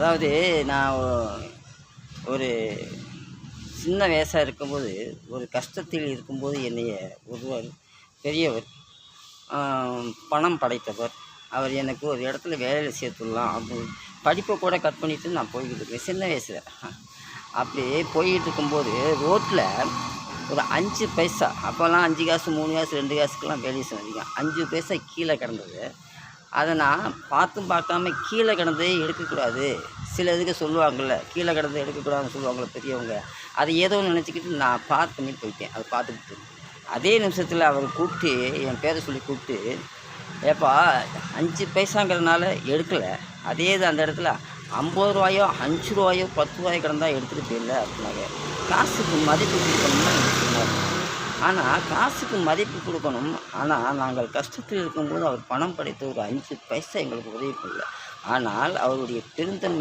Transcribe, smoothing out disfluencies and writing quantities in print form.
அதாவது நான் ஒரு சின்ன வயசாக இருக்கும்போது, ஒரு கஷ்டத்தில் இருக்கும்போது என்னைய ஒருவர் பெரியவர், பணம் படைத்தவர். அவர் எனக்கு ஒரு இடத்துல வேலையில் சேர்த்துடலாம் அப்படின்னு படிப்பை கூட கட் பண்ணிவிட்டு நான் போய்கிட்டு இருக்கேன் சின்ன வயசில். அப்படி போய்கிட்டு இருக்கும்போது ரோட்டில் ஒரு 5 பைசா, அப்போல்லாம் 5 காசு 3 காசு 2 காசுக்கெல்லாம் வேல்யூ அதிகம். 5 பைசா கீழே கிடந்தது. அதை நான் பார்த்தும் பார்க்காம கீழே கிடந்தே எடுக்கக்கூடாது. சில இதுக்கு சொல்லுவாங்கள்ல, கீழே கிடந்து எடுக்கக்கூடாதுன்னு சொல்லுவாங்கள்ல பெரியவங்க. அதை ஏதோ நினச்சிக்கிட்டு நான் பார்க் பண்ணி போயிட்டேன். அதை பார்த்துக்கிட்டு அதே நிமிஷத்தில் அவர் கூப்பிட்டு, என் பேரை சொல்லி கூப்பிட்டு, ஏப்பா 5 பைசாங்கிறதுனால எடுக்கலை, அதே இது அந்த இடத்துல 50 ரூபாயோ 5 ரூபாயோ 10 ரூபாயோ கிடந்தா எடுத்துகிட்டு போயிடல அப்படின்னாங்க. காசுக்கு மதிப்பு கொடுக்கணும்னு எனக்கு சொன்னார். ஆனால் காசுக்கு மதிப்பு கொடுக்கணும். ஆனால் நாங்கள் கஷ்டத்தில் இருக்கும்போது அவர் பணம் படைத்த ஒரு 5 பைசா எங்களுக்கு உதவி பண்ணல. ஆனால் அவருடைய பெருந்தன்மை